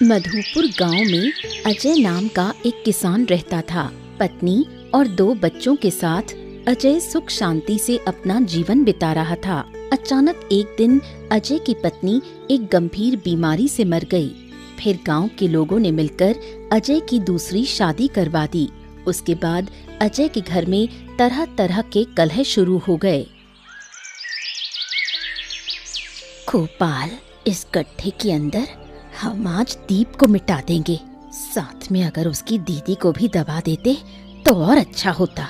मधुपुर गांव में अजय नाम का एक किसान रहता था। पत्नी और 2 बच्चों के साथ अजय सुख शांति से अपना जीवन बिता रहा था। अचानक एक दिन अजय की पत्नी एक गंभीर बीमारी से मर गई। फिर गांव के लोगों ने मिलकर अजय की दूसरी शादी करवा दी। उसके बाद अजय के घर में तरह तरह के कलह शुरू हो गए। गोपाल, इस गड्ढे के अंदर हम आज दीप को मिटा देंगे। साथ में अगर उसकी दीदी को भी दबा देते तो और अच्छा होता।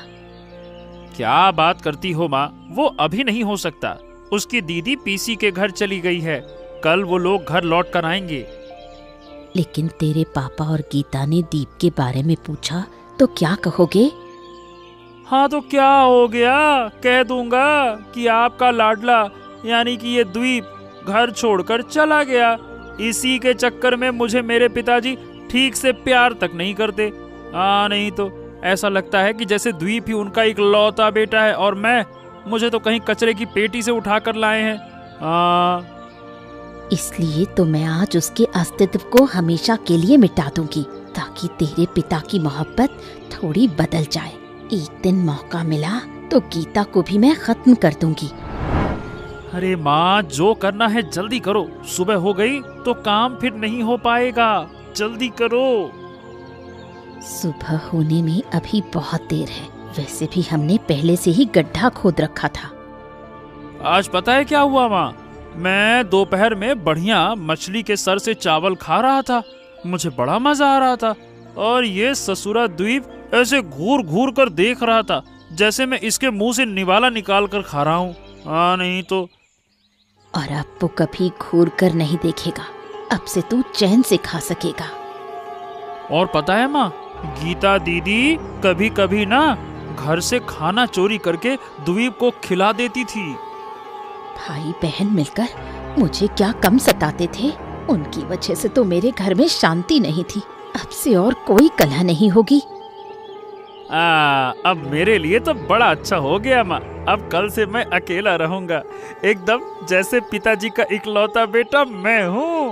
क्या बात करती हो माँ, वो अभी नहीं हो सकता। उसकी दीदी पीसी के घर चली गई है। कल वो लोग घर लौट कर आएंगे। लेकिन तेरे पापा और गीता ने दीप के बारे में पूछा तो क्या कहोगे? हाँ तो क्या हो गया, कह दूंगा कि आपका लाडला यानी कि ये द्वीप घर छोड़कर चला गया। इसी के चक्कर में मुझे मेरे पिताजी ठीक से प्यार तक नहीं करते। नहीं तो ऐसा लगता है कि जैसे द्वीप ही उनका एक लौता बेटा है और मुझे तो कहीं कचरे की पेटी से उठाकर लाए हैं। इसलिए तो मैं आज उसके अस्तित्व को हमेशा के लिए मिटा दूंगी, ताकि तेरे पिता की मोहब्बत थोड़ी बदल जाए। एक दिन मौका मिला तो गीता को भी मैं खत्म कर दूंगी। अरे माँ, जो करना है जल्दी करो। सुबह हो गई तो काम फिर नहीं हो पाएगा। जल्दी करो। सुबह होने में अभी बहुत देर है। वैसे भी हमने पहले से ही गड्ढा खोद रखा था। आज पता है क्या हुआ माँ? मैं दोपहर में बढ़िया मछली के सर से चावल खा रहा था। मुझे बड़ा मजा आ रहा था और ये ससुरा द्वीप ऐसे घूर घूर कर देख रहा था जैसे मैं इसके मुंह से निवाला निकाल कर खा रहा हूँ। नहीं तो। और अब वो कभी घूर कर नहीं देखेगा। अब से तू चैन से खा सकेगा। और पता है माँ, गीता दीदी कभी कभी ना घर से खाना चोरी करके द्वीप को खिला देती थी। भाई बहन मिलकर मुझे क्या कम सताते थे। उनकी वजह से तो मेरे घर में शांति नहीं थी। अब से और कोई कलह नहीं होगी। अब मेरे लिए तो बड़ा अच्छा हो गया माँ। अब कल से मैं अकेला रहूंगा, एकदम जैसे पिताजी का इकलौता बेटा मैं हूँ।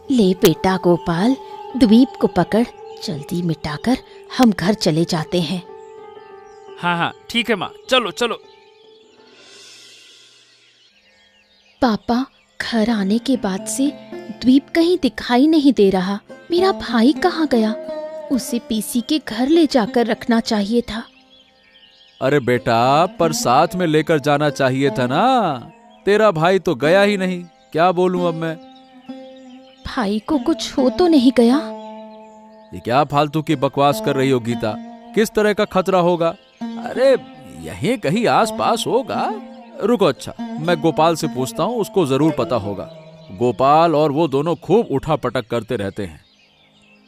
ले बेटा गोपाल, द्वीप को पकड़, जल्दी मिटाकर हम घर चले जाते हैं। हाँ ठीक है माँ, चलो चलो। पापा, घर आने के बाद से द्वीप कहीं दिखाई नहीं दे रहा। मेरा भाई कहाँ गया? उसे पीसी के घर ले जाकर रखना चाहिए था। अरे बेटा, पर साथ में लेकर जाना चाहिए था ना। तेरा भाई तो गया ही नहीं। क्या बोलूं अब मैं? भाई को कुछ हो तो नहीं गया? ये क्या फालतू की बकवास कर रही हो गीता? किस तरह का खतरा होगा? अरे यहीं कहीं आस पास होगा। रुको, अच्छा मैं गोपाल से पूछता हूँ, उसको जरूर पता होगा। गोपाल और वो दोनों खूब उठा पटक करते रहते हैं।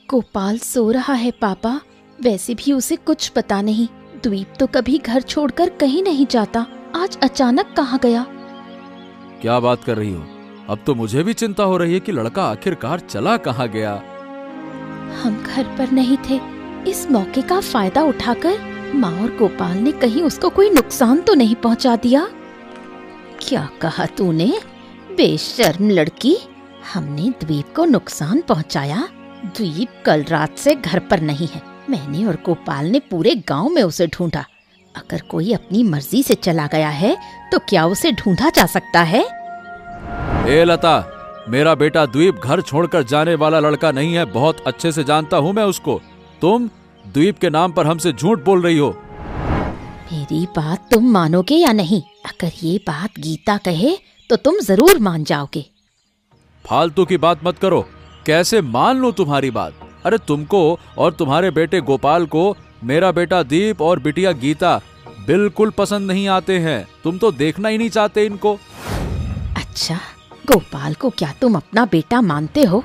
गोपाल सो रहा है पापा। वैसे भी उसे कुछ पता नहीं। द्वीप तो कभी घर छोड़कर कहीं नहीं जाता। आज अचानक कहाँ गया? क्या बात कर रही हो? अब तो मुझे भी चिंता हो रही है कि लड़का आखिरकार चला कहाँ गया। हम घर पर नहीं थे। इस मौके का फायदा उठाकर माँ और गोपाल ने कहीं उसको कोई नुकसान तो नहीं पहुँचा दिया? क्या कहा तूने? बेशर्म लड़की, हमने द्वीप को नुकसान पहुँचाया? द्वीप कल रात से घर पर नहीं है। मैंने और गोपाल ने पूरे गांव में उसे ढूंढा। अगर कोई अपनी मर्जी से चला गया है तो क्या उसे ढूंढा जा सकता है? ए लता, मेरा बेटा द्वीप घर छोड़कर जाने वाला लड़का नहीं है। बहुत अच्छे से जानता हूँ मैं उसको। तुम द्वीप के नाम पर हमसे झूठ बोल रही हो। मेरी बात तुम मानोगे या नहीं? अगर ये बात गीता कहे तो तुम जरूर मान जाओगे। फालतू की बात मत करो। कैसे मान लूं तुम्हारी बात? अरे तुमको और तुम्हारे बेटे गोपाल को मेरा बेटा दीप और बिटिया गीता बिल्कुल पसंद नहीं आते हैं। तुम तो देखना ही नहीं चाहते इनको। अच्छा, गोपाल को क्या तुम अपना बेटा मानते हो?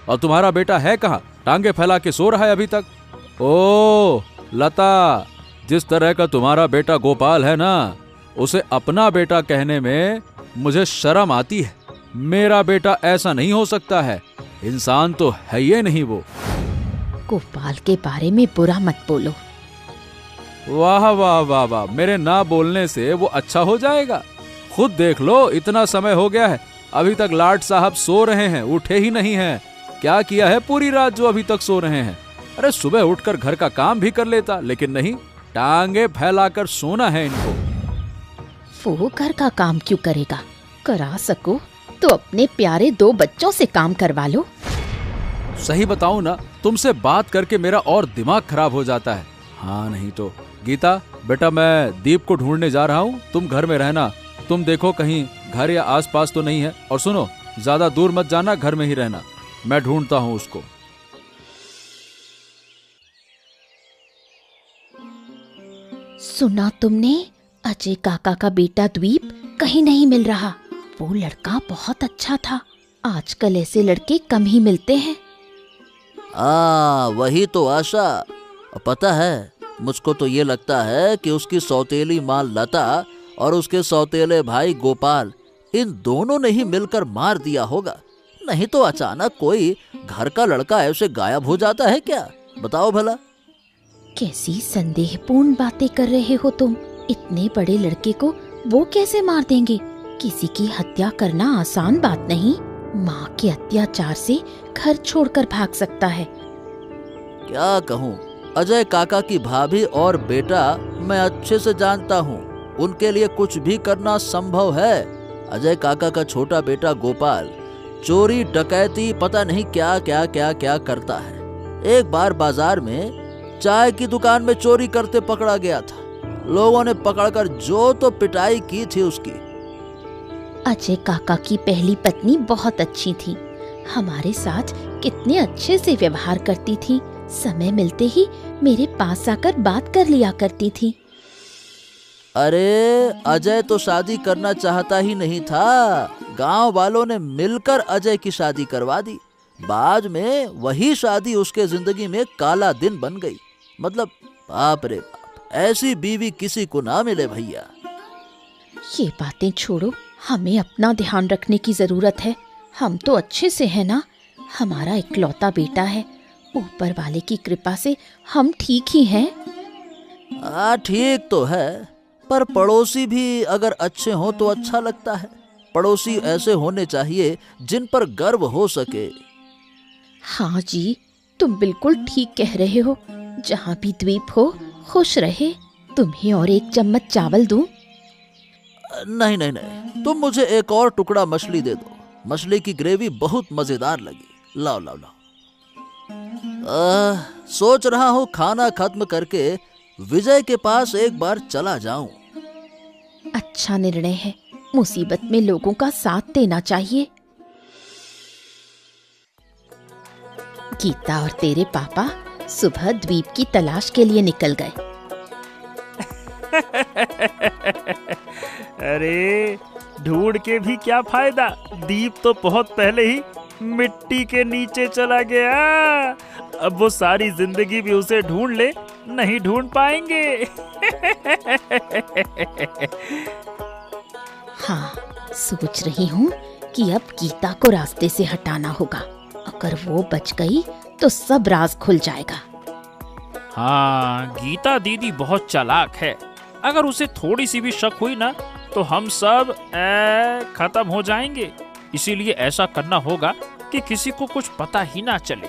और तुम्हारा बेटा है कहाँ? टांगे फैला के सो रहा है अभी तक। ओ लता, जिस तरह का तुम्हारा बेटा गोपाल है ना, उसे अपना बेटा कहने में मुझे शर्म आती है। मेरा बेटा ऐसा नहीं हो सकता है। इंसान तो है ये नहीं वो। गोपाल के बारे में बुरा मत बोलो। वाह वाह वाह वाह, मेरे ना बोलने से वो अच्छा हो जाएगा? खुद देख लो, इतना समय हो गया है अभी तक लाट साहब सो रहे हैं, उठे ही नहीं हैं। क्या किया है पूरी रात जो अभी तक सो रहे हैं? अरे सुबह उठकर घर का काम भी कर लेता, लेकिन नहीं, टांगे फैलाकर सोना है इनको। वो घर का काम क्यों करेगा? करा सको तो अपने प्यारे 2 बच्चों से काम करवा लो। सही बताऊं ना, तुमसे बात करके मेरा और दिमाग खराब हो जाता है। हाँ नहीं तो। गीता बेटा, मैं दीप को ढूंढने जा रहा हूँ, तुम घर में रहना। तुम देखो कहीं घर या आसपास तो नहीं है, और सुनो, ज्यादा दूर मत जाना, घर में ही रहना, मैं ढूंढता हूँ उसको। सुना तुमने? अजय काका का बेटा द्वीप कहीं नहीं मिल रहा। वो लड़का बहुत अच्छा था, आजकल ऐसे लड़के कम ही मिलते हैं। वही तो आशा। पता है, मुझको तो ये लगता है कि उसकी सौतेली माँ लता और उसके सौतेले भाई गोपाल, इन दोनों ने ही मिलकर मार दिया होगा। नहीं तो अचानक कोई घर का लड़का ऐसे गायब हो जाता है क्या? बताओ भला। कैसी संदेहपूर्ण बातें कर रहे हो तुम? इतने बड़े लड़के को वो कैसे मार देंगे? किसी की हत्या करना आसान बात नहीं। माँ के अत्याचार से घर छोड़कर भाग सकता है। क्या कहूँ, अजय काका की भाभी और बेटा मैं अच्छे से जानता हूँ, उनके लिए कुछ भी करना संभव है। अजय काका का छोटा बेटा गोपाल चोरी डकैती पता नहीं क्या क्या क्या क्या करता है। एक बार बाजार में चाय की दुकान में चोरी करते पकड़ा गया था। लोगों ने पकड़कर जो तो पिटाई की थी उसकी। अजय काका की पहली पत्नी बहुत अच्छी थी, हमारे साथ कितने अच्छे से व्यवहार करती थी। समय मिलते ही मेरे पास आकर बात कर लिया करती थी। अरे अजय तो शादी करना चाहता ही नहीं था, गांव वालों ने मिलकर अजय की शादी करवा दी। बाद में वही शादी उसके जिंदगी में काला दिन बन गई। मतलब बाप रे बाप, ऐसी बीवी किसी को ना मिले भैया। ये बातें छोड़ो, हमें अपना ध्यान रखने की जरूरत है। हम तो अच्छे से हैं ना? हमारा इकलौता बेटा है, ऊपर वाले की कृपा से हम ठीक ही हैं। ठीक तो है, पर पड़ोसी भी अगर अच्छे हों तो अच्छा लगता है। पड़ोसी ऐसे होने चाहिए जिन पर गर्व हो सके। हाँ जी, तुम बिल्कुल ठीक कह रहे हो। जहाँ भी द्वीप हो खुश रहे। तुम्हें और एक चम्मच चावल दूं? नहीं नहीं नहीं, तुम मुझे एक और टुकड़ा मछली दे दो। मछली की ग्रेवी बहुत मजेदार लगी। लाओ लाओ लाओ। सोच रहा हूँ खाना खत्म करके विजय के पास एक बार चला जाऊं। अच्छा निर्णय है, मुसीबत में लोगों का साथ देना चाहिए। गीता और तेरे पापा सुबह द्वीप की तलाश के लिए निकल गए। अरे ढूंढ के भी क्या फायदा, दीप तो बहुत पहले ही मिट्टी के नीचे चला गया। अब वो सारी जिंदगी भी उसे ढूंढ ले, नहीं ढूंढ पाएंगे। हाँ, सोच रही हूँ कि अब गीता को रास्ते से हटाना होगा। अगर वो बच गई तो सब राज खुल जाएगा। हाँ, गीता दीदी बहुत चालाक है। अगर उसे थोड़ी सी भी शक हुई ना तो हम सब खत्म हो जाएंगे। इसीलिए ऐसा करना होगा कि किसी को कुछ पता ही ना चले।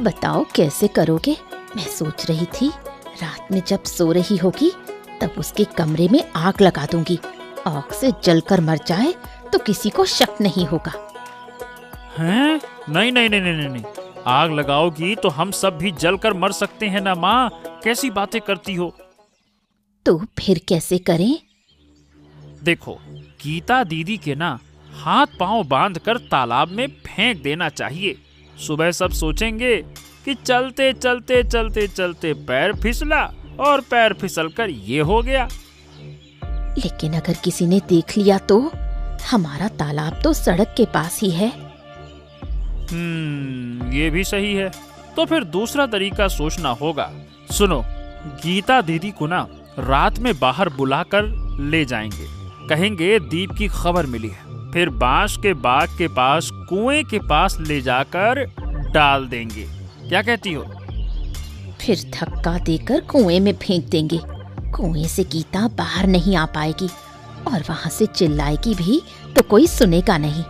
बताओ कैसे करोगे? मैं सोच रही थी रात में जब सो रही होगी तब उसके कमरे में आग लगा दूंगी। आग से जलकर मर जाए तो किसी को शक नहीं होगा। हैं? नहीं नहीं नहीं नहीं नहीं, आग लगाओगी तो हम सब भी जलकर मर सकते हैं ना माँ। कैसी बातें करती हो? तो फिर कैसे करें? देखो, गीता दीदी के ना हाथ पांव बांधकर तालाब में फेंक देना चाहिए। सुबह सब सोचेंगे कि चलते चलते चलते चलते पैर फिसला और पैर फिसलकर ये हो गया। लेकिन अगर किसी ने देख लिया तो? हमारा तालाब तो सड़क के पास ही है। ये भी सही है। तो फिर दूसरा तरीका सोचना होगा। सुनो, गीता दीदी को ना रात में बाहर बुलाकर ले जाएंगे। कहेंगे दीप की खबर मिली है। फिर बांस के बाग के पास कुएं के पास ले जाकर डाल देंगे। क्या कहती हो? फिर धक्का देकर कुएं में फेंक देंगे। कुएं से गीता बाहर नहीं आ पाएगी और वहां से चिल्लाएगी भी तो कोई सुनेगा नहीं।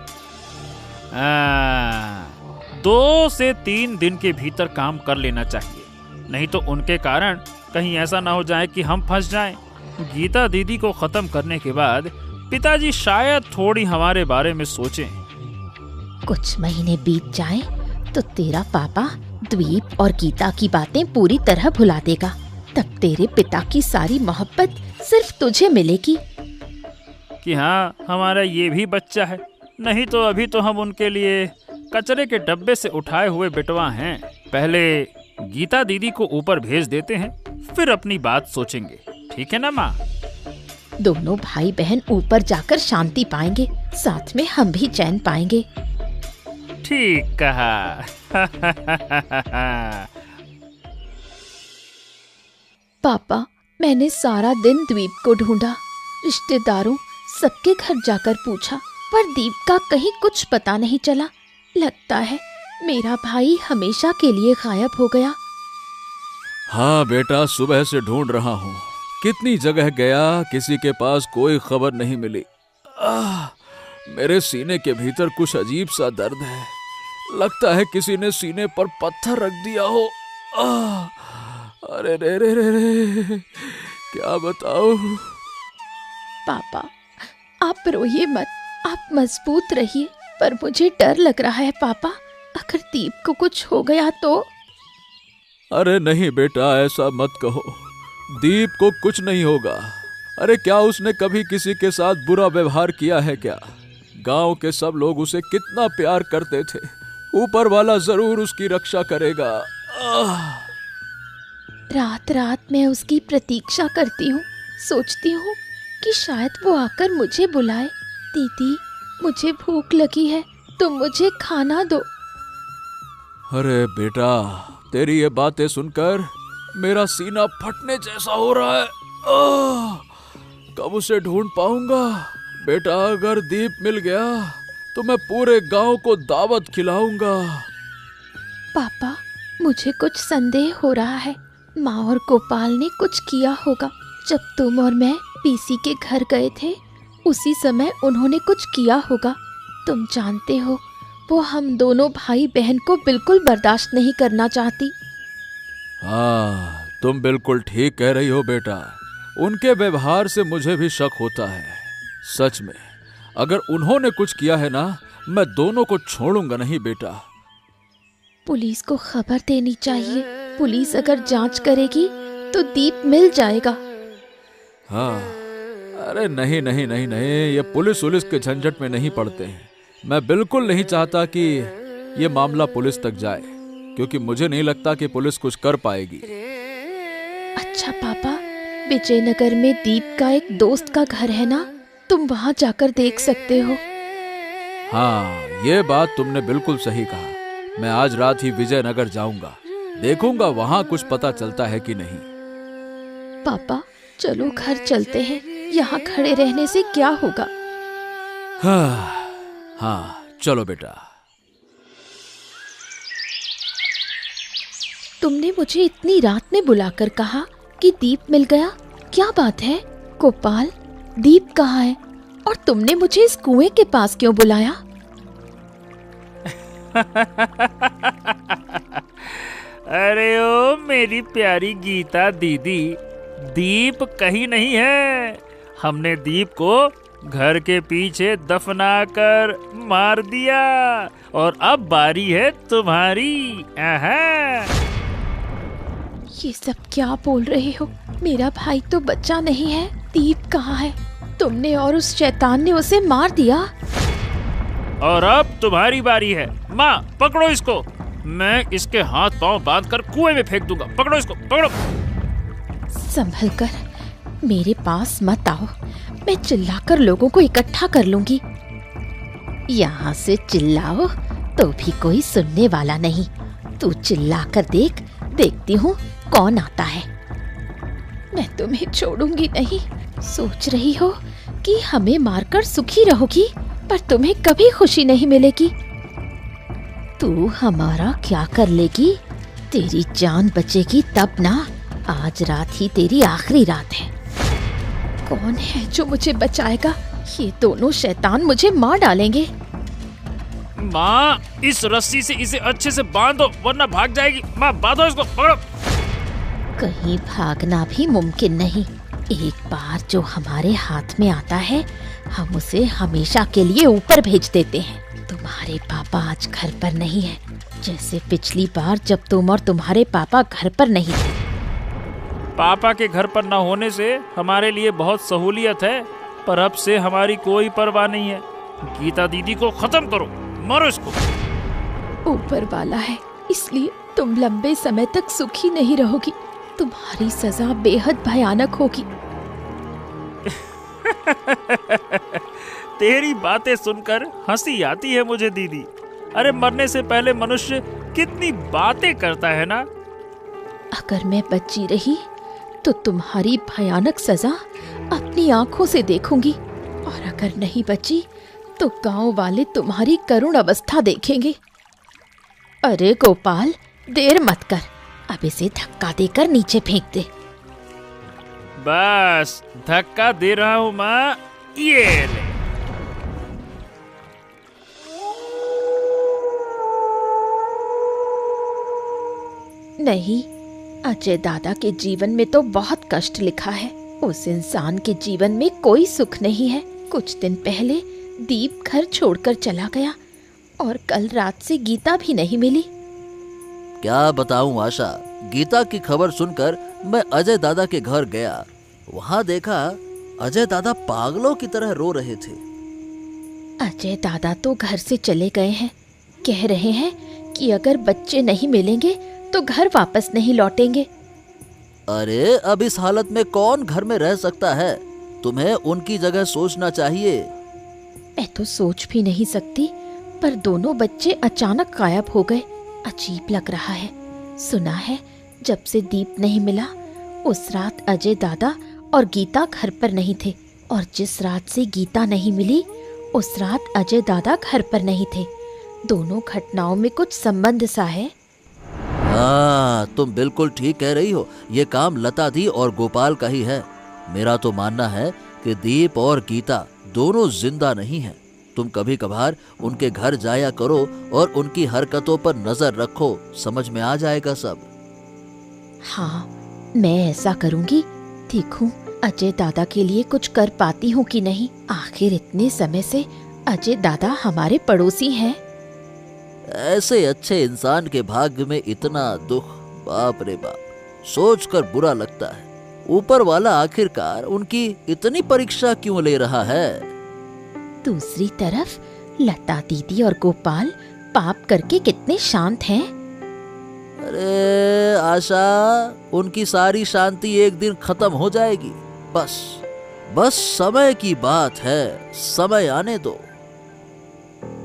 2 से 3 दिन के भीतर काम कर लेना चाहिए, नहीं तो उनके कारण कहीं ऐसा ना हो जाए कि हम फंस जाएं। गीता दीदी को खत्म करने के बाद पिताजी शायद थोड़ी हमारे बारे में सोचें। कुछ महीने बीत जाएं तो तेरा पापा द्वीप और गीता की बातें पूरी तरह भुला देगा। तब तेरे पिता की सारी मोहब्बत सिर्फ तुझे मिलेगी। कि हाँ, हमारा ये भी बच्चा है, नहीं तो अभी तो हम उनके लिए कचरे के डब्बे से उठाए हुए बिटवा हैं। पहले गीता दीदी को ऊपर भेज देते हैं, फिर अपनी बात सोचेंगे। ठीक है ना माँ? दोनों भाई बहन ऊपर जाकर शांति पाएंगे, साथ में हम भी चैन पाएंगे। ठीक कहा। पापा, मैंने सारा दिन द्वीप को ढूंढा, रिश्तेदारों सबके घर जाकर पूछा, पर दीप का कहीं कुछ पता नहीं चला। लगता है मेरा भाई हमेशा के लिए गायब हो गया। हाँ बेटा, सुबह से ढूंढ रहा हूँ, कितनी जगह गया, किसी के पास कोई खबर नहीं मिली। मेरे सीने के भीतर कुछ अजीब सा दर्द है, लगता है किसी ने सीने पर पत्थर रख दिया हो। अरे रे रे रे रे, क्या बताओ। पापा, आप रोइए मत, आप मजबूत रहिए, पर मुझे डर लग रहा है पापा, अगर दीप को कुछ हो गया तो। अरे नहीं बेटा, ऐसा मत कहो, दीप को कुछ नहीं होगा। अरे क्या उसने कभी किसी के साथ बुरा व्यवहार किया है क्या? गांव के सब लोग उसे कितना प्यार करते थे, ऊपर वाला जरूर उसकी रक्षा करेगा। रात रात मैं उसकी प्रतीक्षा करती हूँ, सोचती हूँ कि शायद वो आकर मुझे बुलाए। दीदी, मुझे भूख लगी है, तुम मुझे खाना दो। अरे बेटा, तेरी ये बातें सुनकर मेरा सीना फटने जैसा हो रहा है। कब उसे ढूंढ पाऊंगा? बेटा, अगर दीप मिल गया तो मैं पूरे गांव को दावत खिलाऊंगा। पापा, मुझे कुछ संदेह हो रहा है। माँ और गोपाल ने कुछ किया होगा। जब तुम और मैं पीसी के घर गए थे, उसी समय उन्होंने कुछ किया होगा। तुम जानते हो, वो हम दोनों भाई बहन को बिल्कुल बर्दाश्त नहीं करना चाहती। हाँ, तुम बिल्कुल ठीक कह रही हो बेटा, उनके व्यवहार से मुझे भी शक होता है। सच में, अगर उन्होंने कुछ किया है ना, मैं दोनों को छोड़ूंगा नहीं बेटा। पुलिस को खबर देनी चाहिए। पुलिस अगर जांच करेगी तो दीप मिल जाएगा। हाँ, अरे नहीं नहीं नहीं नहीं, ये पुलिस के झंझट में नहीं पड़ते हैं। मैं बिल्कुल नहीं चाहता कि ये मामला पुलिस तक जाए, क्योंकि मुझे नहीं लगता कि पुलिस कुछ कर पाएगी। अच्छा पापा, विजयनगर में दीप का एक दोस्त का घर है ना, तुम वहाँ जाकर देख सकते हो। हाँ, ये बात तुमने बिल्कुल सही कहा। मैं आज रात ही विजयनगर जाऊंगा, देखूंगा वहाँ कुछ पता चलता है कि नहीं। पापा, चलो घर चलते हैं, यहाँ खड़े रहने से क्या होगा। हाँ, चलो बेटा। तुमने मुझे इतनी रात में बुलाकर कहा कि दीप मिल गया, क्या बात है? गोपाल, दीप कहाँ है? और तुमने मुझे इस कुएं के पास क्यों बुलाया? अरे ओ मेरी प्यारी गीता दीदी, दीप कहीं नहीं है। हमने दीप को घर के पीछे दफनाकर मार दिया, और अब बारी है तुम्हारी। ये सब क्या बोल रहे हो? मेरा भाई तो बच्चा नहीं है। दीप कहाँ है? तुमने और उस शैतान ने उसे मार दिया। और अब तुम्हारी बारी है। माँ, पकड़ो इसको, मैं इसके हाथ पांव बांधकर कुएं में फेंक दूंगा। पकड़ो इसको, पकड़ो। संभल कर, मेरे पास मत आओ, मैं चिल्लाकर लोगों को इकट्ठा कर लूंगी। यहाँ से चिल्लाओ तो भी कोई सुनने वाला नहीं। तू चिल्लाकर देख, देखती हूँ कौन आता है। मैं तुम्हें छोड़ूंगी नहीं। सोच रही हो कि हमें मारकर सुखी रहोगी, पर तुम्हें कभी खुशी नहीं मिलेगी। तू हमारा क्या कर लेगी? तेरी जान बचेगी तब ना। आज रात ही तेरी आखिरी रात है। कौन है जो मुझे बचाएगा? ये दोनों शैतान मुझे मार डालेंगे। माँ, इस रस्सी से इसे अच्छे से बांधो वरना भाग जाएगी। माँ, बांधो इसको, पकड़ो। कहीं भागना भी मुमकिन नहीं। एक बार जो हमारे हाथ में आता है, हम उसे हमेशा के लिए ऊपर भेज देते हैं। तुम्हारे पापा आज घर पर नहीं है, जैसे पिछली बार जब तुम और तुम्हारे पापा घर पर नहीं थे। पापा के घर पर न होने से हमारे लिए बहुत सहूलियत है, पर अब से हमारी कोई परवाह नहीं है। गीता दीदी को खत्म करो, मारो इसको। ऊपर वाला है, इसलिए तुम लंबे समय तक सुखी नहीं रहोगी। तुम्हारी सजा बेहद भयानक होगी। तेरी बातें सुनकर हंसी आती है मुझे दीदी। अरे मरने से पहले मनुष्य कितनी बातें करता है ना। अगर मैं बची रही तो तुम्हारी भयानक सजा अपनी आंखों से देखूंगी, और अगर नहीं बची तो गांव वाले तुम्हारी करुण अवस्था देखेंगे। अरे गोपाल, देर मत कर, अब इसे धक्का देकर नीचे फेंक दे। बस धक्का दे रहा हूँ माँ, ये ले। नहीं, अजय दादा के जीवन में तो बहुत कष्ट लिखा है। उस इंसान के जीवन में कोई सुख नहीं है। कुछ दिन पहले दीप घर छोड़कर चला गया, और कल रात से गीता भी नहीं मिली। क्या बताऊं आशा, गीता की खबर सुनकर मैं अजय दादा के घर गया। वहां देखा अजय दादा पागलों की तरह रो रहे थे। अजय दादा तो घर से चले गए हैं। कह रहे हैं कि अगर बच्चे नहीं मिलेंगे तो घर वापस नहीं लौटेंगे। अरे अब इस हालत में कौन घर में रह सकता है? तुम्हें उनकी जगह सोचना चाहिए। मैं तो सोच भी नहीं सकती, पर दोनों बच्चे अचानक गायब हो गए। अजीब लग रहा है। सुना है जब से दीप नहीं मिला, उस रात अजय दादा और गीता घर पर नहीं थे, और जिस रात से गीता नहीं मिली उस रात अजय दादा घर पर नहीं थे। दोनों घटनाओं में कुछ संबंध सा है। हाँ, तुम बिल्कुल ठीक कह रही हो। ये काम लता दी और गोपाल का ही है। मेरा तो मानना है कि दीप और गीता दोनों जिंदा नहीं हैं। तुम कभी कभार उनके घर जाया करो और उनकी हरकतों पर नजर रखो, समझ में आ जाएगा सब। हाँ, मैं ऐसा करूंगी। देखूं अजय दादा के लिए कुछ कर पाती हूँ कि नहीं। आखिर इतने समय से अजय दादा हमारे पड़ोसी हैं। ऐसे अच्छे इंसान के भाग्य में इतना दुख, बाप रे बाप, सोचकर बुरा लगता है। ऊपर वाला आखिरकार उनकी इतनी परीक्षा क्यों ले रहा है? दूसरी तरफ लता दीदी और गोपाल पाप करके कितने शांत हैं। अरे आशा, उनकी सारी शांति एक दिन खत्म हो जाएगी। बस समय की बात है, समय आने दो।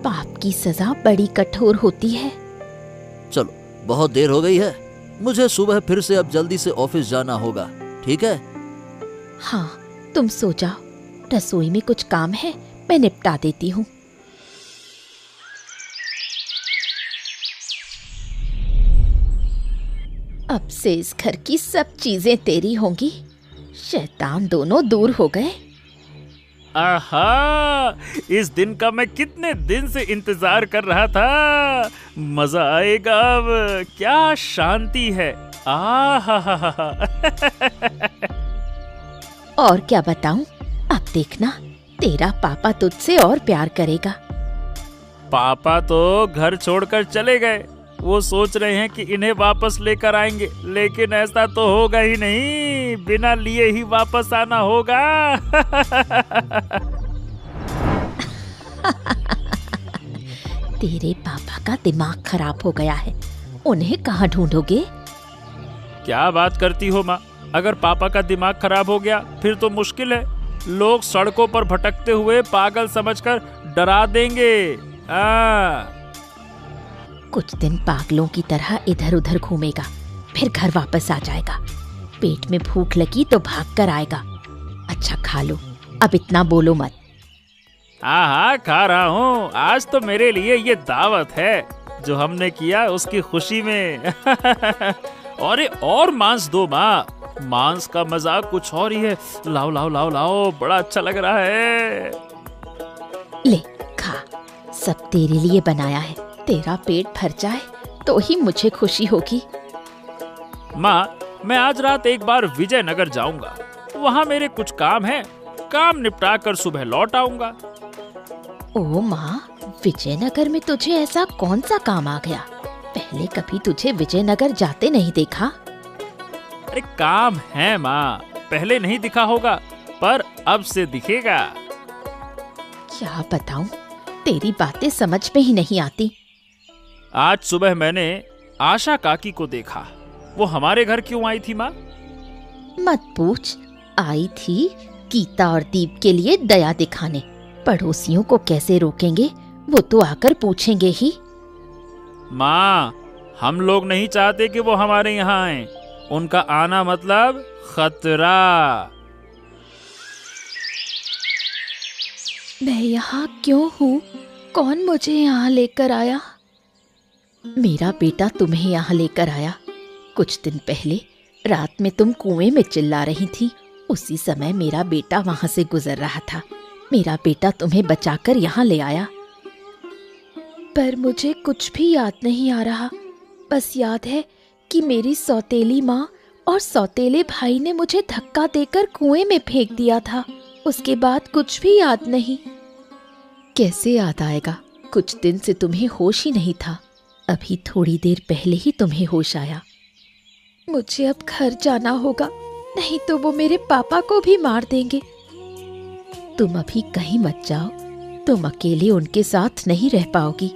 पाप की सजा बड़ी कठोर होती है। चलो, बहुत देर हो गई है। मुझे सुबह फिर से अब जल्दी से ऑफिस जाना होगा, ठीक है? हाँ, तुम सो जाओ। रसोई में कुछ काम है, मैं निपटा देती हूँ। अब से इस घर की सब चीजें तेरी होंगी। शैतान दोनों दूर हो गए। आहा, इस दिन का मैं कितने दिन से इंतजार कर रहा था। मजा आएगा अब। क्या शांति है। आहा। और क्या बताऊं? अब देखना, तेरा पापा तुझसे और प्यार करेगा। पापा तो घर छोड़कर चले गए। वो सोच रहे हैं कि इन्हें वापस लेकर आएंगे, लेकिन ऐसा तो होगा ही नहीं। बिना लिए ही वापस आना होगा। तेरे पापा का दिमाग खराब हो गया है। उन्हें कहाँ ढूंढोगे? क्या बात करती हो माँ? अगर पापा का दिमाग खराब हो गया फिर तो मुश्किल है। लोग सड़कों पर भटकते हुए पागल समझकर डरा देंगे। कुछ दिन पागलों की तरह इधर उधर घूमेगा, फिर घर वापस आ जाएगा। पेट में भूख लगी तो भाग कर आएगा। अच्छा खा लो, अब इतना बोलो मत। हाँ, खा रहा हूँ। आज तो मेरे लिए ये दावत है जो हमने किया उसकी खुशी में। और मांस दो माँ। मांस का मजाक कुछ और ही है। लाओ लाओ लाओ लाओ, बड़ा अच्छा लग रहा है। ले खा, सब तेरे लिए बनाया है। तेरा पेट भर जाए तो ही मुझे खुशी होगी। माँ, मैं आज रात एक बार विजयनगर जाऊंगा। वहाँ मेरे कुछ काम है, काम निपटा कर सुबह लौट आऊंगा। ओ माँ, विजयनगर में तुझे ऐसा कौन सा काम आ गया? पहले कभी तुझे विजयनगर जाते नहीं देखा। अरे काम है माँ, पहले नहीं दिखा होगा पर अब से दिखेगा। क्या बताऊं, तेरी बातें समझ में ही नहीं आती। आज सुबह मैंने आशा काकी को देखा। वो हमारे घर क्यों आई थी माँ? मत पूछ, आई थी गीता और दीप के लिए दया दिखाने। पड़ोसियों को कैसे रोकेंगे, वो तो आकर पूछेंगे ही। माँ, हम लोग नहीं चाहते कि वो हमारे यहाँ आए। उनका आना मतलब खतरा। मैं यहाँ क्यों हूँ? कौन मुझे यहाँ लेकर आया? मेरा बेटा तुम्हें यहाँ लेकर आया। कुछ दिन पहले रात में तुम कुएं में चिल्ला रही थी। उसी समय मेरा बेटा वहां से गुजर रहा था। मेरा बेटा तुम्हें बचाकर यहाँ ले आया। पर मुझे कुछ भी याद नहीं आ रहा। बस याद है कि मेरी सौतेली माँ और सौतेले भाई ने मुझे धक्का देकर कुएं में फेंक दिया था। उसके बाद कुछ भी याद नहीं। कैसे याद आएगा? कुछ दिन से तुम्हें होश ही नहीं था। अभी थोड़ी देर पहले ही तुम्हें होश आया। मुझे अब घर जाना होगा, नहीं तो वो मेरे पापा को भी मार देंगे। तुम अभी कहीं मत जाओ, तुम अकेले उनके साथ नहीं रह पाओगी।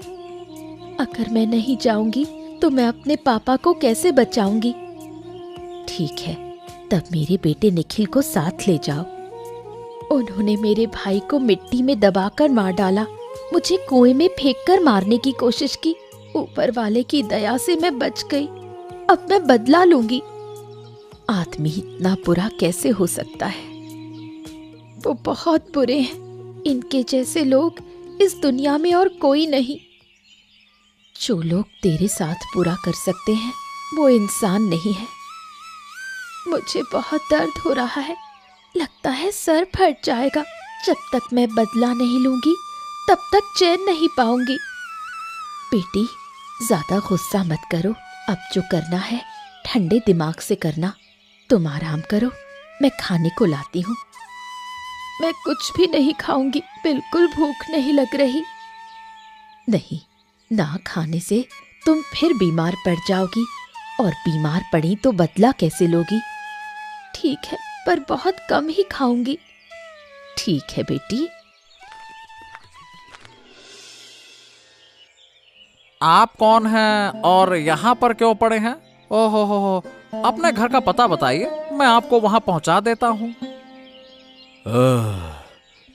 अगर मैं नहीं जाऊंगी तो मैं अपने पापा को कैसे बचाऊंगी? ठीक है, तब मेरे बेटे निखिल को साथ ले जाओ। उन्होंने मेरे भाई को मिट्टी में दबाकर मार डाला, मुझे कुएं में फेंककर मारने की कोशिश की। ऊपर वाले की दया से मैं बच गई। अब मैं बदला लूंगी। आदमी इतना बुरा कैसे हो सकता है? वो बहुत बुरे हैं। इनके जैसे लोग इस दुनिया में और कोई नहीं। जो लोग तेरे साथ बुरा कर सकते हैं वो इंसान नहीं है। मुझे बहुत दर्द हो रहा है, लगता है सर फट जाएगा। जब तक मैं बदला नहीं लूंगी तब तक चैन नहीं पाऊंगी। बेटी, ज्यादा गुस्सा मत करो। अब जो करना है ठंडे दिमाग से करना। तुम आराम करो, मैं खाने को लाती हूँ। मैं कुछ भी नहीं खाऊंगी, बिल्कुल भूख नहीं लग रही। नहीं, ना खाने से तुम फिर बीमार पड़ जाओगी, और बीमार पड़ी तो बदला कैसे लोगी? ठीक है, पर बहुत कम ही खाऊंगी। ठीक है बेटी। आप कौन हैं और यहाँ पर क्यों पड़े हैं? ओहो, अपने घर का पता बताइए, मैं आपको वहाँ पहुँचा देता हूँ।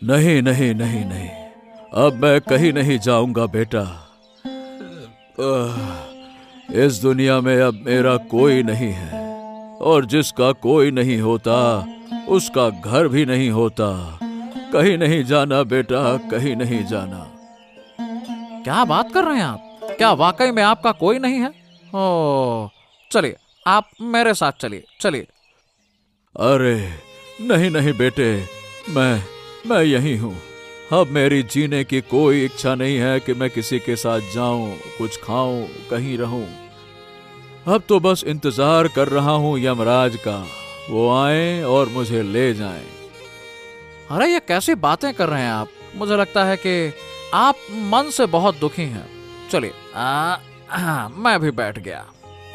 नहीं नहीं नहीं नहीं, अब मैं कहीं नहीं जाऊंगा बेटा। इस दुनिया में अब मेरा कोई नहीं है, और जिसका कोई नहीं होता उसका घर भी नहीं होता। कहीं नहीं जाना बेटा, कहीं नहीं जाना। क्या बात कर रहे हैं आप? क्या वाकई में आपका कोई नहीं है? ओह, चलिए आप मेरे साथ चलिए चलिए। अरे नहीं नहीं बेटे, मैं यही हूँ। अब मेरी जीने की कोई इच्छा नहीं है कि मैं किसी के साथ जाऊं, कुछ खाऊं, कहीं रहूं। अब तो बस इंतजार कर रहा हूँ यमराज का, वो आए और मुझे ले जाएं। अरे ये कैसी बातें कर रहे हैं आप? मुझे लगता है कि आप मन से बहुत दुखी हैं। चलिए मैं भी बैठ गया।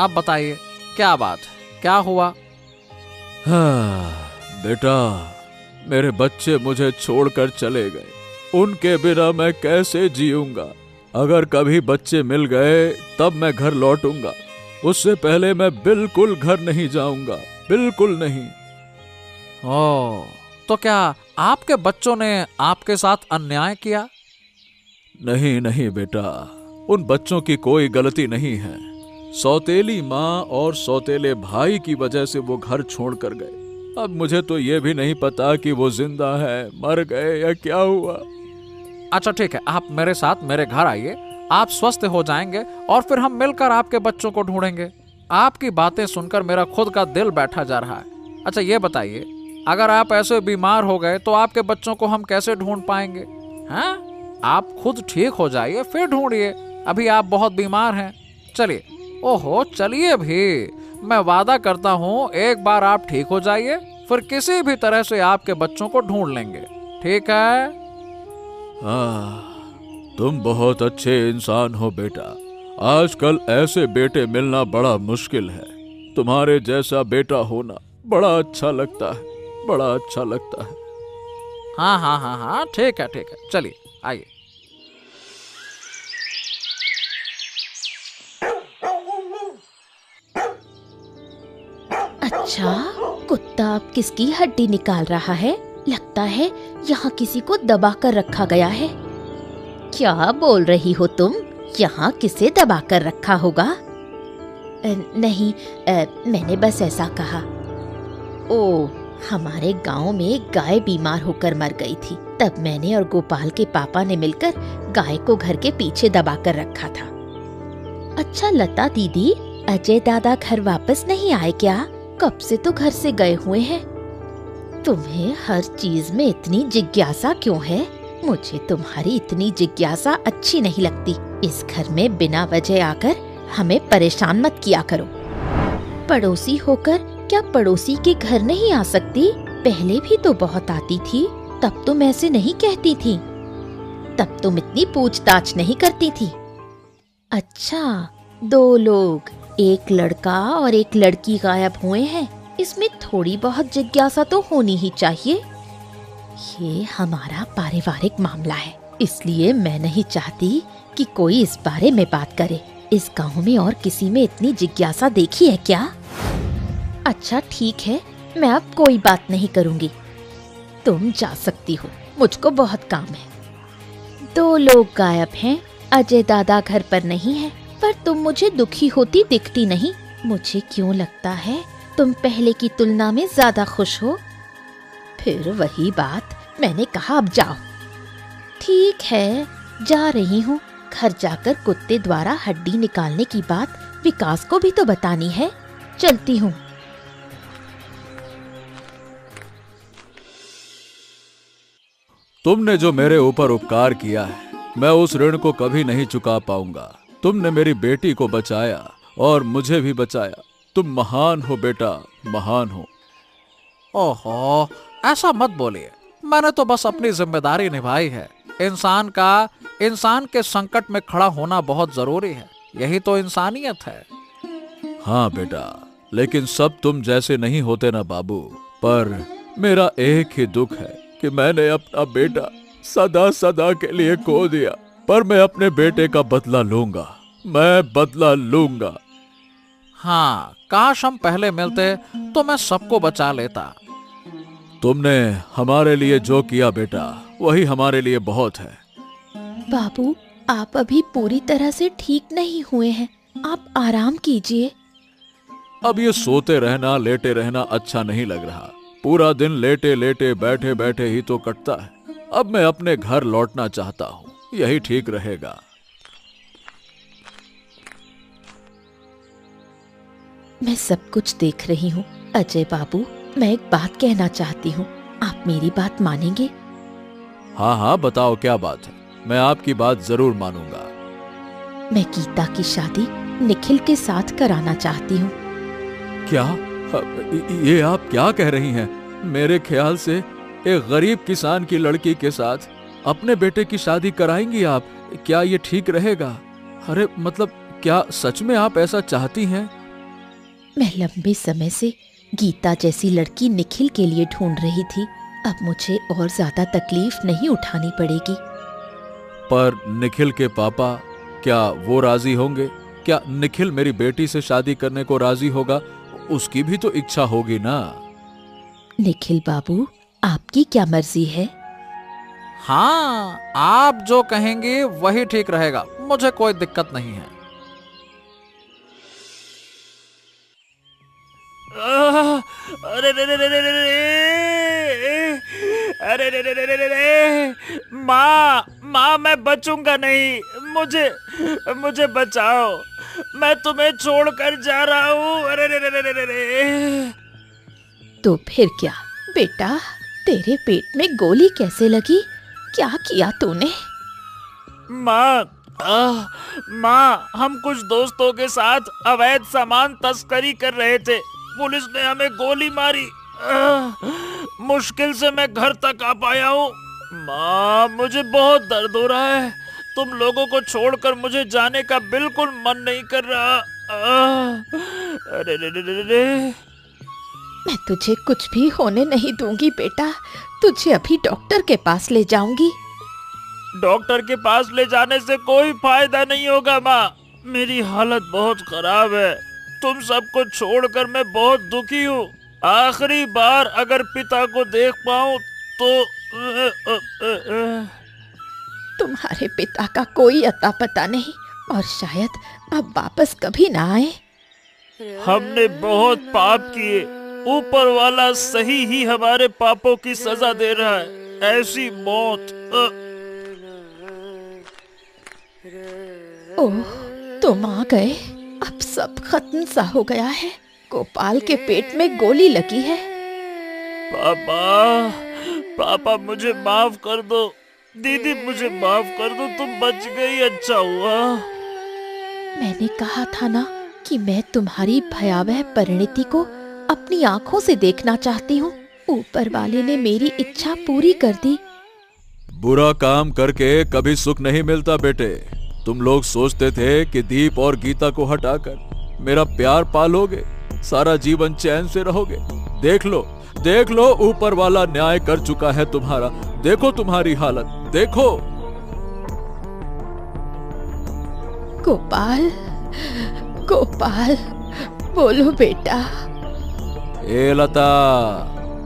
अब बताइए क्या बात, क्या हुआ? हाँ बेटा, मेरे बच्चे मुझे छोड़कर चले गए। उनके बिना मैं कैसे जीऊंगा? अगर कभी बच्चे मिल गए तब मैं घर लौटूंगा, उससे पहले मैं बिल्कुल घर नहीं जाऊंगा, बिल्कुल नहीं। ओह, तो क्या आपके बच्चों ने आपके साथ अन्याय किया? नहीं नहीं बेटा, उन बच्चों की कोई गलती नहीं है। सौतेली माँ और सौतेले भाई की वजह से वो घर छोड़कर गए। अब मुझे तो ये भी नहीं पता कि वो जिंदा है, मर गए या क्या हुआ। अच्छा ठीक है, आप मेरे साथ मेरे घर आइए, आप स्वस्थ हो जाएंगे और फिर हम मिलकर आपके बच्चों को ढूंढेंगे। आपकी बातें सुनकर मेरा खुद का दिल बैठा जा रहा है। अच्छा ये बताइए, अगर आप ऐसे बीमार हो गए तो आपके बच्चों को हम कैसे ढूंढ पाएंगे? हाँ, आप खुद ठीक हो जाइए फिर ढूंढिए, अभी आप बहुत बीमार हैं। चलिए, ओहो चलिए भी, मैं वादा करता हूँ एक बार आप ठीक हो जाइए फिर किसी भी तरह से आपके बच्चों को ढूंढ लेंगे, ठीक है? तुम बहुत अच्छे इंसान हो बेटा। आजकल ऐसे बेटे मिलना बड़ा मुश्किल है। तुम्हारे जैसा बेटा होना बड़ा अच्छा लगता है, बड़ा अच्छा लगता है। हाँ हाँ हाँ हाँ, ठीक है, चलिए आइए। अच्छा, कुत्ता अब किसकी हड्डी निकाल रहा है? लगता है यहाँ किसी को दबा कर रखा गया है। क्या बोल रही हो तुम? यहाँ किसे दबा कर रखा होगा? नहीं, मैंने बस ऐसा कहा। ओ, हमारे गांव में एक गाय बीमार होकर मर गई थी। तब मैंने और गोपाल के पापा ने मिलकर गाय को घर के पीछे दबा कर रखा था। अच्छा लता दीदी, अजय दादा घर वापस नहीं आए क्या? कब से तो घर से गए हुए हैं। तुम्हें हर चीज में इतनी जिज्ञासा क्यों है? मुझे तुम्हारी इतनी जिज्ञासा अच्छी नहीं लगती। इस घर में बिना वजह आकर हमें परेशान मत किया करो। पड़ोसी होकर क्या पड़ोसी के घर नहीं आ सकती? पहले भी तो बहुत आती थी, तब तुम ऐसे नहीं कहती थी। तब तुम इतनी पूछताछ नहीं करती थी। अच्छा, 2 लोग, एक लड़का और एक लड़की गायब हुए हैं, इसमें थोड़ी बहुत जिज्ञासा तो होनी ही चाहिए। ये हमारा पारिवारिक मामला है, इसलिए मैं नहीं चाहती कि कोई इस बारे में बात करे। इस गांव में और किसी में इतनी जिज्ञासा देखी है क्या? अच्छा ठीक है, मैं अब कोई बात नहीं करूंगी। तुम जा सकती हो, मुझको बहुत काम है। 2 लोग गायब हैं, अजय दादा घर पर नहीं है, पर तुम मुझे दुखी होती दिखती नहीं। मुझे क्यों लगता है तुम पहले की तुलना में ज्यादा खुश हो। फिर वही बात, मैंने कहा अब जाओ। ठीक है, जा रही हूँ। घर जाकर कुत्ते द्वारा हड्डी निकालने की बात विकास को भी तो बतानी है। चलती हूँ। तुमने जो मेरे ऊपर उपकार किया है, मैं उस ऋण को कभी नहीं चुका पाऊंगा। तुमने मेरी बेटी को बचाया और मुझे भी बचाया। तुम महान हो बेटा, महान हो। ओहो, ऐसा मत बोलिए, मैंने तो बस अपनी जिम्मेदारी निभाई है। इंसान के संकट में खड़ा होना बहुत जरूरी है, यही तो इंसानियत है। हाँ बेटा, लेकिन सब तुम जैसे नहीं होते ना बाबू। पर मेरा एक ही दुख है कि मैंने अपना बेटा सदा सदा के लिए खो दिया। पर मैं अपने बेटे का बदला लूंगा, मैं बदला लूंगा। हाँ, काश हम पहले मिलते तो मैं सबको बचा लेता। तुमने हमारे लिए जो किया बेटा, वही हमारे लिए बहुत है। बाबू, आप अभी पूरी तरह से ठीक नहीं हुए हैं, आप आराम कीजिए। अब ये सोते रहना, लेटे रहना अच्छा नहीं लग रहा। पूरा दिन लेटे लेटे बैठे बैठे ही तो कटता है। अब मैं अपने घर लौटना चाहता हूँ, यही ठीक रहेगा। मैं सब कुछ देख रही हूँ। अजय बाबू, मैं एक बात कहना चाहती हूँ, आप मेरी बात मानेंगे? हाँ हाँ, बताओ क्या बात है, मैं आपकी बात जरूर मानूंगा। मैं गीता की शादी निखिल के साथ कराना चाहती हूँ। क्या? ये आप क्या कह रही हैं? मेरे ख्याल से एक गरीब किसान की लड़की के साथ अपने बेटे की शादी कराएंगी आप? क्या ये ठीक रहेगा? अरे मतलब, क्या सच में आप ऐसा चाहती हैं? मैं लंबे समय से गीता जैसी लड़की निखिल के लिए ढूंढ रही थी। अब मुझे और ज्यादा तकलीफ नहीं उठानी पड़ेगी। पर निखिल के पापा, क्या वो राजी होंगे? क्या निखिल मेरी बेटी से शादी करने को राजी होगा? उसकी भी तो इच्छा होगी ना। निखिल बाबू, आपकी क्या मर्जी है? हाँ, आप जो कहेंगे वही ठीक रहेगा, मुझे कोई दिक्कत नहीं है। अरे रे रे रे रे रे रे, अरे रे रे रे रे रे, माँ मैं बचूंगा नहीं, मुझे बचाओ, मैं तुम्हें छोड़कर जा रहा हूँ। अरे रे रे रे रे रे। तो फिर क्या बेटा, तेरे पेट में गोली कैसे लगी? क्या किया तूने? माँ, हम कुछ दोस्तों के साथ अवैध सामान तस्करी कर रहे थे। पुलिस ने हमें गोली मारी। मुश्किल से मैं घर तक आ पाया हूँ। माँ, मुझे बहुत दर्द हो रहा है। तुम लोगों को छोड़कर मुझे जाने का बिल्कुल मन नहीं कर रहा। अरे रे रे रे रे। मैं तुझे कुछ भी होने नहीं दूंगी बेटा। तुझे अभी डॉक्टर के पास ले जाऊंगी। डॉक्टर के पास ले जाने से कोई फायदा नहीं होगा माँ। मेरी हालत बहुत खराब है। तुम सबको छोड़कर मैं बहुत दुखी हूँ। आखिरी बार अगर पिता को देख पाऊँ तो तुम्हारे पिता का कोई अता पता नहीं और शायद अब वापस कभी ना आए। हमने बहुत पाप किए। ऊपर वाला सही ही हमारे पापों की सजा दे रहा है। ऐसी मौत। ओह, तुम आ गए। अब सब खत्म सा हो गया है। गोपाल के पेट में गोली लगी है। पापा मुझे माफ कर दो। दीदी मुझे माफ कर दो। तुम बच गई, अच्छा हुआ। मैंने कहा था ना कि मैं तुम्हारी भयावह परिणति को अपनी आंखों से देखना चाहती हूँ। ऊपर वाले ने मेरी इच्छा पूरी कर दी। बुरा काम करके कभी सुख नहीं मिलता बेटे। तुम लोग सोचते थे कि दीप और गीता को हटाकर मेरा प्यार पालोगे, सारा जीवन चैन से रहोगे। देख लो ऊपर वाला न्याय कर चुका है तुम्हारा। देखो तुम्हारी हालत, देखो। गोपाल बोलो बेटा। ए लता,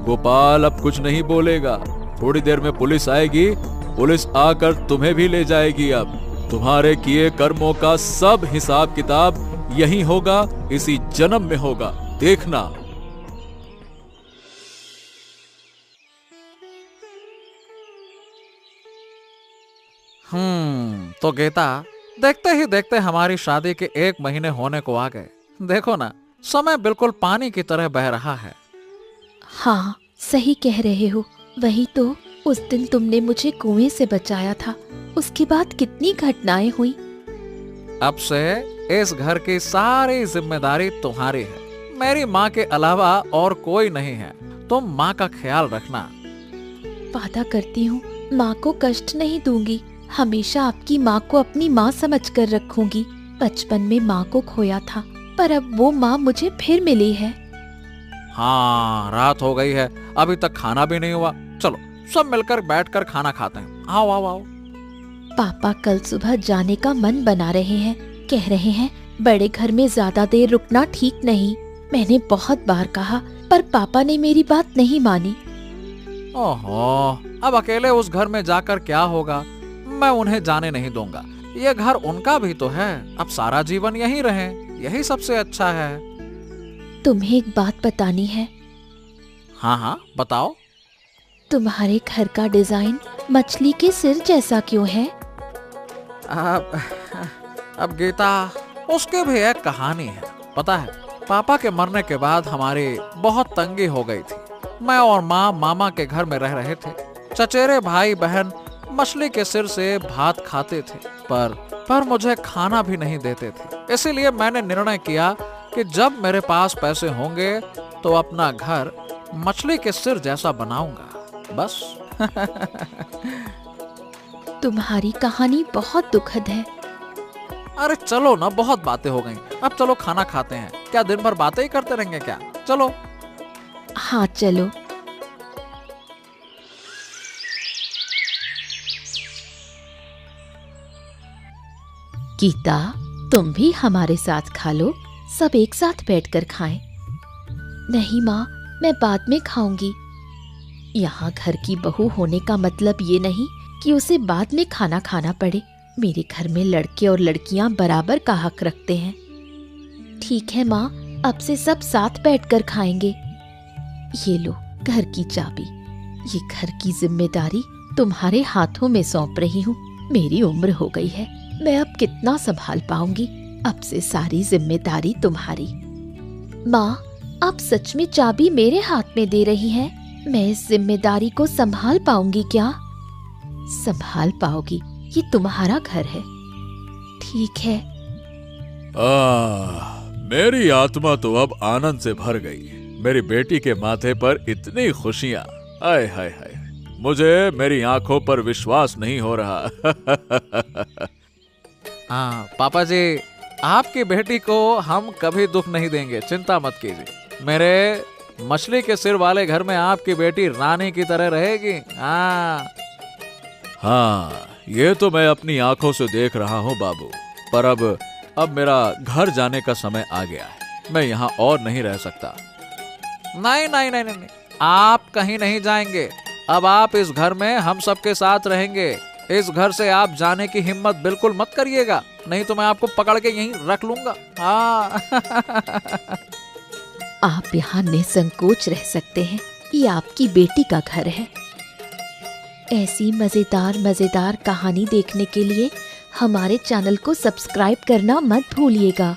गोपाल अब कुछ नहीं बोलेगा। थोड़ी देर में पुलिस आएगी। पुलिस आकर तुम्हें भी ले जाएगी। अब तुम्हारे किए कर्मों का सब हिसाब किताब यही होगा, इसी जन्म में होगा, देखना। तो गीता, देखते ही देखते हमारी शादी के 1 महीने होने को आ गए। देखो ना, समय बिल्कुल पानी की तरह बह रहा है। हाँ, सही कह रहे हो। वही तो उस दिन तुमने मुझे कुएं से बचाया था। उसके बाद कितनी घटनाएं हुई। अब से इस घर की सारी जिम्मेदारी तुम्हारी है। मेरी माँ के अलावा और कोई नहीं है। तुम माँ का ख्याल रखना। वादा करती हूँ माँ को कष्ट नहीं दूंगी। हमेशा आपकी माँ को अपनी माँ समझकर रखूंगी। बचपन में माँ को खोया था, पर अब वो माँ मुझे फिर मिली है। हाँ, रात हो गई है, अभी तक खाना भी नहीं हुआ। चलो सब मिलकर बैठकर खाना खाते हैं। आओ आओ आओ। पापा कल सुबह जाने का मन बना रहे हैं। कह रहे हैं बड़े घर में ज्यादा देर रुकना ठीक नहीं। मैंने बहुत बार कहा, पर पापा ने मेरी बात नहीं मानी। ओहो, अब अकेले उस घर में जाकर क्या होगा। मैं उन्हें जाने नहीं दूंगा। ये घर उनका भी तो है। अब सारा जीवन यहीं रहे, यही सबसे अच्छा है। तुम्हें एक बात बतानी है। हाँ, बताओ। तुम्हारे घर का डिजाइन मछली के सिर जैसा क्यों है? अब गीता, उसकी भी एक कहानी है। पता है, पापा के मरने के बाद हमारी बहुत तंगी हो गई थी। मैं और माँ मामा के घर में रह रहे थे। चचेरे भाई बहन मछली के सिर से भात खाते थे, पर मुझे खाना भी नहीं देते थे। इसीलिए मैंने निर्णय किया कि जब मेरे पास पैसे होंगे तो अपना घर मछली के सिर जैसा बनाऊंगा। बस। तुम्हारी कहानी बहुत दुखद है। अरे चलो ना, बहुत बातें हो गई। अब चलो खाना खाते हैं। क्या दिन भर बातें ही करते रहेंगे क्या? चलो। हाँ चलो। गीता, तुम भी हमारे साथ खा लो। सब एक साथ बैठकर खाएं। नहीं माँ, मैं बाद में खाऊंगी। यहाँ घर की बहू होने का मतलब ये नहीं कि उसे बाद में खाना खाना पड़े। मेरे घर में लड़के और लड़कियाँ बराबर का हक रखते हैं। ठीक है माँ, अब से सब साथ बैठकर खाएंगे। ये लो घर की चाबी। ये घर की जिम्मेदारी तुम्हारे हाथों में सौंप रही हूँ। मेरी उम्र हो गई है, मैं अब कितना संभाल पाऊंगी। अब से सारी जिम्मेदारी तुम्हारी। माँ, आप सच में चाबी मेरे हाथ में दे रही हैं? मैं इस जिम्मेदारी को संभाल पाऊंगी क्या? संभाल पाओगी, ये तुम्हारा घर है। ठीक है। मेरी आत्मा तो अब आनंद से भर गई। मेरी बेटी के माथे पर इतनी खुशियां, आय हाय हाय, मुझे मेरी आंखों पर विश्वास नहीं हो रहा। हाँ पापा जी, आपकी बेटी को हम कभी दुख नहीं देंगे, चिंता मत कीजिए। मेरे मछली के सिर वाले घर में आपकी बेटी रानी की तरह रहेगी। हाँ, ये तो मैं अपनी आंखों से देख रहा हूँ बाबू। पर अब मेरा घर जाने का समय आ गया है। मैं यहाँ और नहीं रह सकता। नहीं नहीं नहीं नहीं, आप कहीं नहीं जाएंगे। अब आप इस घर में हम सबके साथ रहेंगे। इस घर से आप जाने की हिम्मत बिल्कुल मत करिएगा, नहीं तो मैं आपको पकड़ के यहीं रख लूंगा। हाँ। आप यहाँ निसंकोच रह सकते हैं। ये आपकी बेटी का घर है। ऐसी मजेदार कहानी देखने के लिए हमारे चैनल को सब्सक्राइब करना मत भूलिएगा।